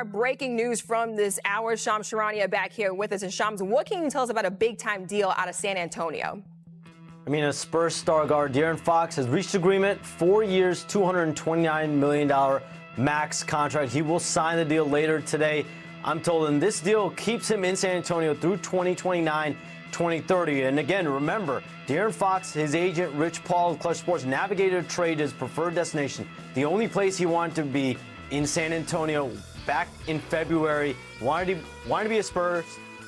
our breaking news from this hour. Shams Charania back here with us. And Shams, what can you tell us about a big-time deal out of San Antonio? I mean, a Spurs star guard, Darren Fox, has reached agreement, 4 years, $229 million max contract. He will sign the deal later today, I'm told, and this deal keeps him in San Antonio through 2029, 2030. And again, remember, Darren Fox, his agent, Rich Paul of Clutch Sports, navigated a trade to his preferred destination. The only place he wanted to be in San Antonio back in February, wanted to be a Spurs,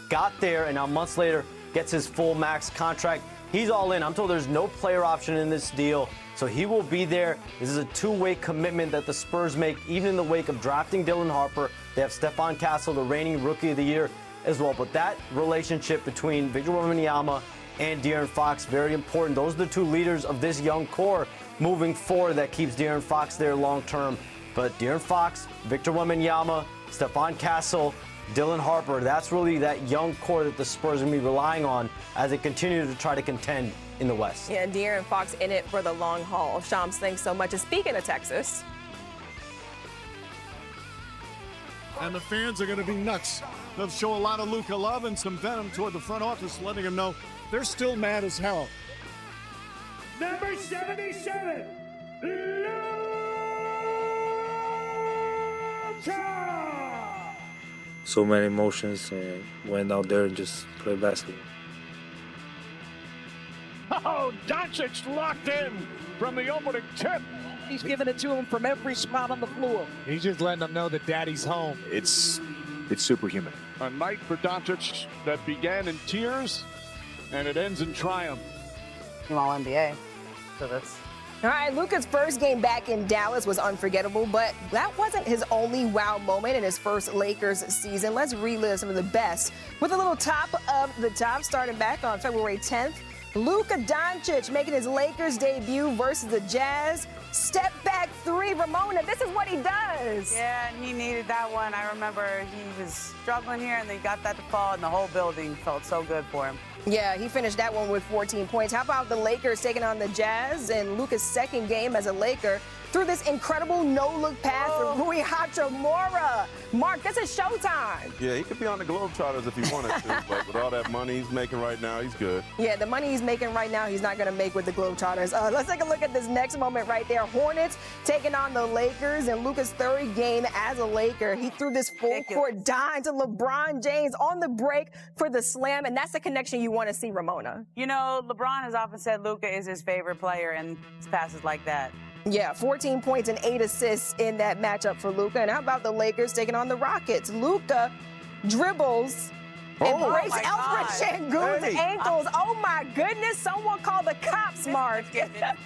got there, and now months later gets his full max contract. He's all in. I'm told there's no player option in this deal, so he will be there. This is a two-way commitment that the Spurs make, even in the wake of drafting Dylan Harper. They have Stephon Castle, the reigning Rookie of the Year, as well. But that relationship between Victor Wembanyama and De'Aaron Fox, very important. Those are the two leaders of this young core moving forward that keeps De'Aaron Fox there long-term. But De'Aaron Fox, Victor Wembanyama, Stephon Castle, Dylan Harper, that's really that young core that the Spurs are going to be relying on as they continue to try to contend in the West. Yeah, De'Aaron Fox in it for the long haul. Shams, thanks so much. And speaking of Texas. And the fans are going to be nuts. They'll show a lot of Luka love and some venom toward the front office, letting them know they're still mad as hell. Number 77, Luka! So many emotions, and went out there and just played basketball. Oh, Doncic locked in from the opening tip. He's giving it to him from every spot on the floor. He's just letting them know that daddy's home. It's superhuman. A night for Doncic that began in tears and it ends in triumph. All NBA. So that's... All right, Luka's first game back in Dallas was unforgettable, but that wasn't his only wow moment in his first Lakers season. Let's relive some of the best with a little top of the top, starting back on February 10th. Luka Doncic making his Lakers debut versus the Jazz. Step back three, Ramona, this is what he does. Yeah, and he needed that one. I remember he was struggling here, and they got that to fall, and the whole building felt so good for him. Yeah, he finished that one with 14 points. How about the Lakers taking on the Jazz and Luka's second game as a Laker through this incredible no-look pass for Rui Hachimura. Mark, this is showtime. Yeah, he could be on the Globetrotters if he wanted to, but with all that money he's making right now, he's good. Yeah, the money he's making right now, he's not going to make with the Globetrotters. Let's take a look at this next moment right there. Hornets taking on the Lakers in Luka's third game as a Laker. He threw this full-court dime to LeBron James on the break for the slam, and that's the connection you want to see, Ramona. You know, LeBron has often said Luka is his favorite player, and it's passes like that. Yeah, 14 points and 8 assists in that matchup for Luka. And how about the Lakers taking on the Rockets? Luka dribbles and breaks Alfred Sengun's ankles. Oh, my goodness. Someone called the cops, Mark. That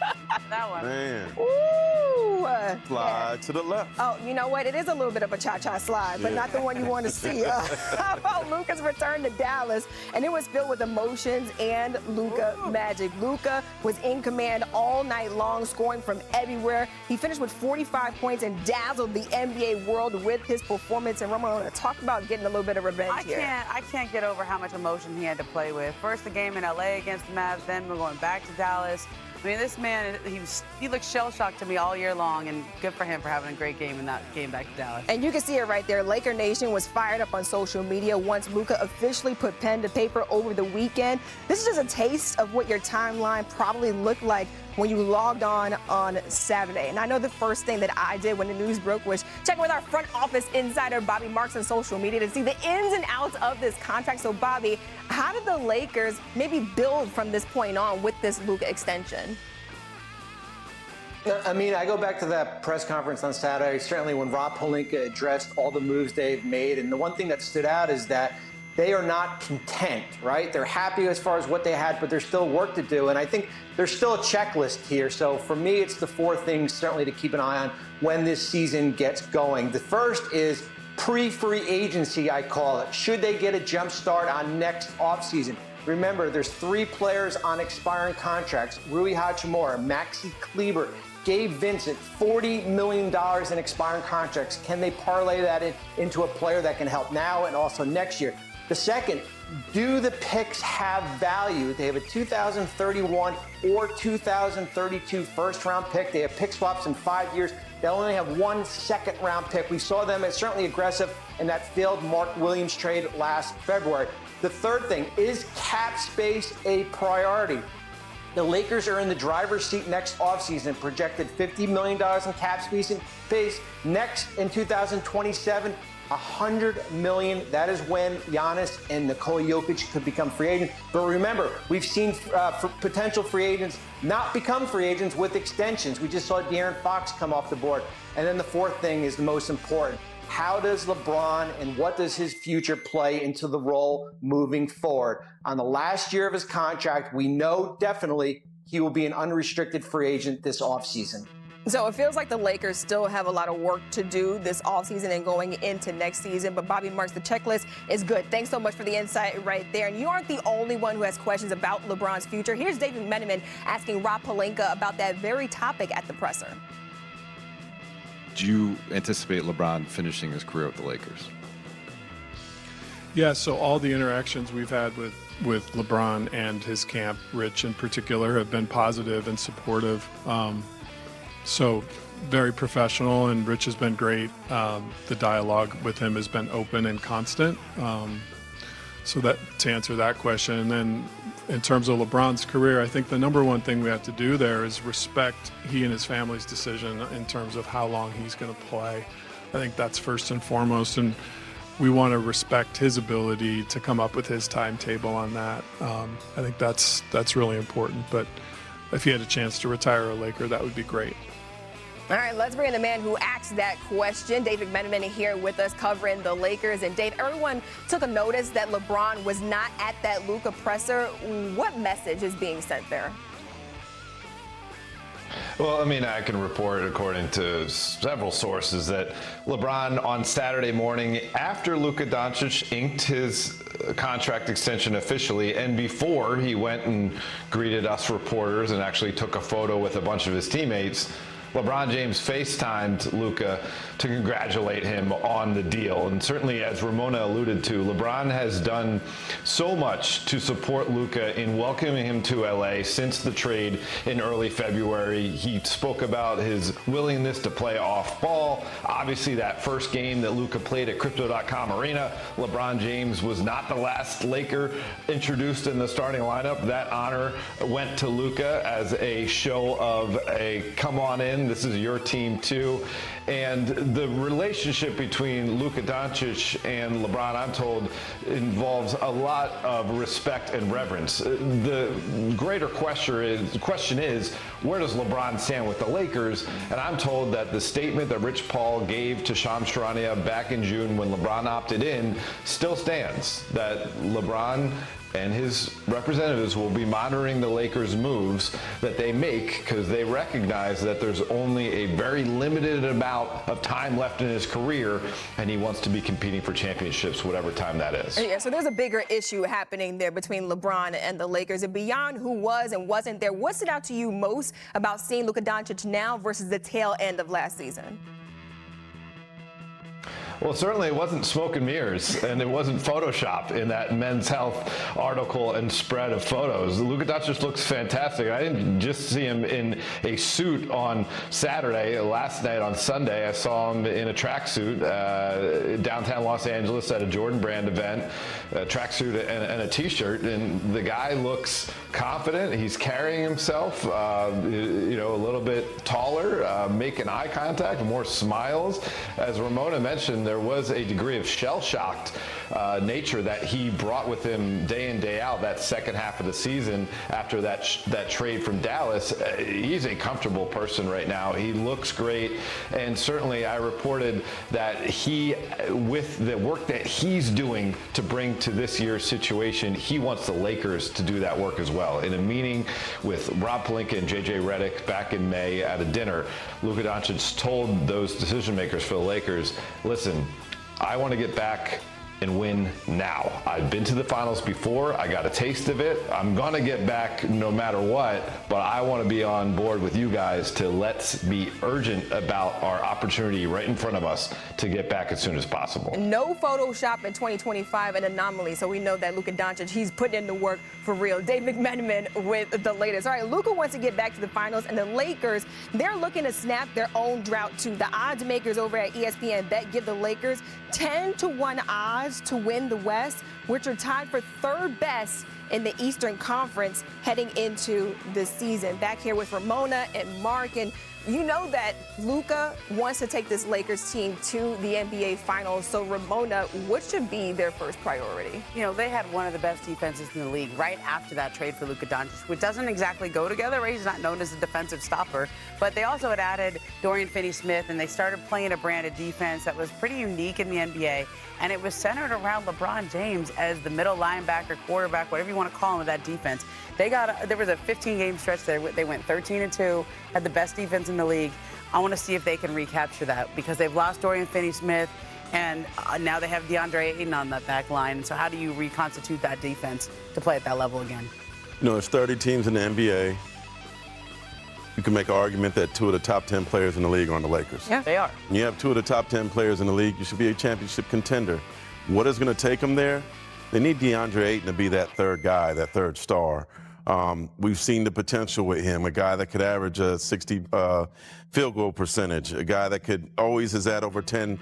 one. Man. Ooh. Slide to the left. Oh, you know what? It is a little bit of a cha-cha slide, but not the one you want to see. How about Luka's return to Dallas? And it was filled with emotions and Luka magic. Luka was in command all night long, scoring from everywhere. He finished with 45 points and dazzled the NBA world with his performance. And Ramona, talk about getting a little bit of revenge here. I can't get over how much emotion he had to play with. First the game in LA against the Mavs, then we're going back to Dallas. I mean, this man, he looked shell-shocked to me all year long, and good for him for having a great game in that game back to Dallas. And you can see it right there. Laker Nation was fired up on social media once Luka officially put pen to paper over the weekend. This is just a taste of what your timeline probably looked like when you logged on Saturday. And I know the first thing that I did when the news broke was check with our front office insider, Bobby Marks, on social media to see the ins and outs of this contract. So, Bobby, how did the Lakers maybe build from this point on with this Luka extension? I mean, I go back to that press conference on Saturday, certainly when Rob Pelinka addressed all the moves they've made. And the one thing that stood out is that they are not content, right? They're happy as far as what they had, but there's still work to do. And I think there's still a checklist here. So for me, it's the four things certainly to keep an eye on when this season gets going. The first is pre-free agency, I call it. Should they get a jump start on next offseason? Remember, there's 3 players on expiring contracts: Rui Hachimura, Maxi Kleber, Gabe Vincent, $40 million in expiring contracts. Can they parlay that into a player that can help now and also next year? The second, do the picks have value? They have a 2031 or 2032 first-round pick. They have pick swaps in 5 years. They'll only have 1 second-round pick. We saw them as certainly aggressive in that failed Mark Williams trade last February. The third thing, is cap space a priority? The Lakers are in the driver's seat next offseason, projected $50 million in cap space next in 2027. $100 million. That is when Giannis and Nikola Jokic could become free agents. But remember, we've seen potential free agents not become free agents with extensions. We just saw Darren Fox come off the board. And then the fourth thing is the most important. How does LeBron and what does his future play into the role moving forward? On the last year of his contract, we know definitely he will be an unrestricted free agent this offseason. So it feels like the Lakers still have a lot of work to do this offseason and going into next season. But Bobby Marks, the checklist is good. Thanks so much for the insight right there. And you aren't the only one who has questions about LeBron's future. Here's David McMenamin asking Rob Pelinka about that very topic at the presser. Do you anticipate LeBron finishing his career with the Lakers? Yeah, so all the interactions we've had with LeBron and his camp, Rich in particular, have been positive and supportive. So very professional, and Rich has been great. The dialogue with him has been open and constant. So that to answer that question, and then in terms of LeBron's career, I think the number one thing we have to do there is respect he and his family's decision in terms of how long he's going to play. I think that's first and foremost, and we want to respect his ability to come up with his timetable on that. I think that's really important. But if he had a chance to retire a Laker, that would be great. All right, let's bring in the man who asked that question. David McMenamin here with us covering the Lakers. And Dave, everyone took a notice that LeBron was not at that Luka presser. What message is being sent there? Well, I mean, I can report, according to several sources, that LeBron on Saturday morning, after Luka Doncic inked his contract extension officially, and before he went and greeted us reporters and actually took a photo with a bunch of his teammates, LeBron James FaceTimed Luka to congratulate him on the deal. And certainly, as Ramona alluded to, LeBron has done so much to support Luka in welcoming him to LA since the trade in early February. He spoke about his willingness to play off ball. Obviously, that first game that Luka played at Crypto.com Arena, LeBron James was not the last Laker introduced in the starting lineup. That honor went to Luka as a show of a come on in, this is your team too. And the relationship between Luka Doncic and LeBron, I'm told, involves a lot of respect and reverence. The greater question is, where does LeBron stand with the Lakers? And I'm told that the statement that Rich Paul gave to Shams Charania back in June when LeBron opted in still stands, that LeBron and his representatives will be monitoring the Lakers' moves that they make, because they recognize that there's only a very limited amount of time left in his career, and he wants to be competing for championships whatever time that is. Yeah, so there's a bigger issue happening there between LeBron and the Lakers. And beyond who was and wasn't there, what stood out to you most about seeing Luka Doncic now versus the tail end of last season? Well, certainly it wasn't smoke and mirrors, and it wasn't Photoshop in that Men's Health article and spread of photos. Luka Doncic looks fantastic. I didn't just see him in a suit on Saturday. Last night on Sunday, I saw him in a tracksuit downtown Los Angeles at a Jordan Brand event, a tracksuit and a T-shirt, and the guy looks confident. He's carrying himself, a little bit taller, making eye contact, more smiles. As Ramona mentioned, there was a degree of shell-shocked nature that he brought with him day in, day out that second half of the season after that trade from Dallas. He's a comfortable person right now. He looks great, and certainly I reported that he, with the work that he's doing to bring to this year's situation, he wants the Lakers to do that work as well. In a meeting with Rob Pelinka and JJ Redick back in May at a dinner, Luka Doncic told those decision makers for the Lakers, listen, I want to get back and win now. I've been to the finals before. I got a taste of it. I'm going to get back no matter what, but I want to be on board with you guys to let's be urgent about our opportunity right in front of us to get back as soon as possible. No Photoshop in 2025, an anomaly. So we know that Luka Doncic, he's putting in the work for real. Dave McMenamin with the latest. All right, Luka wants to get back to the finals, and the Lakers, they're looking to snap their own drought too. The odds makers over at ESPN Bet give the Lakers 10-1 odds to win the West, which are tied for third best in the Eastern Conference heading into the season. Back here with Ramona and Mark, and you know that Luka wants to take this Lakers team to the NBA Finals. So, Ramona, what should be their first priority? You know, they had one of the best defenses in the league right after that trade for Luka Doncic, which doesn't exactly go together, right? He's not known as a defensive stopper. But they also had added Dorian Finney-Smith, and they started playing a brand of defense that was pretty unique in the NBA. And it was centered around LeBron James as the middle linebacker, quarterback, whatever you want to call him, with that defense. There was a 15-game stretch there. They went 13-2, had the best defense in the league. I want to see if they can recapture that because they've lost Dorian Finney-Smith, and now they have DeAndre Ayton on that back line. So how do you reconstitute that defense to play at that level again? You know, there's 30 teams in the NBA. You can make an argument that 2 of the top 10 players in the league are on the Lakers. Yeah, they are. When you have 2 of the top 10 players in the league, you should be a championship contender. What is going to take them there? They need DeAndre Ayton to be that third guy, that third star. We've seen the potential with him, a guy that could average a 60 field goal percentage, a guy that could always is at over 10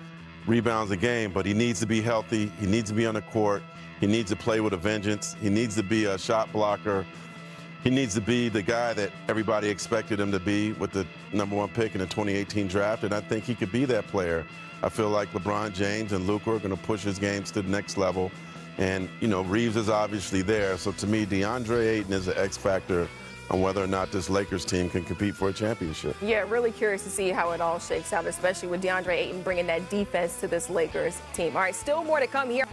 rebounds a game, but he needs to be healthy. He needs to be on the court. He needs to play with a vengeance. He needs to be a shot blocker. He needs to be the guy that everybody expected him to be with the #1 pick in the 2018 draft, and I think he could be that player. I feel like LeBron James and Luka are going to push his games to the next level. And, you know, Reeves is obviously there. So to me, DeAndre Ayton is an X factor on whether or not this Lakers team can compete for a championship. Yeah, really curious to see how it all shakes out, especially with DeAndre Ayton bringing that defense to this Lakers team. All right, still more to come here.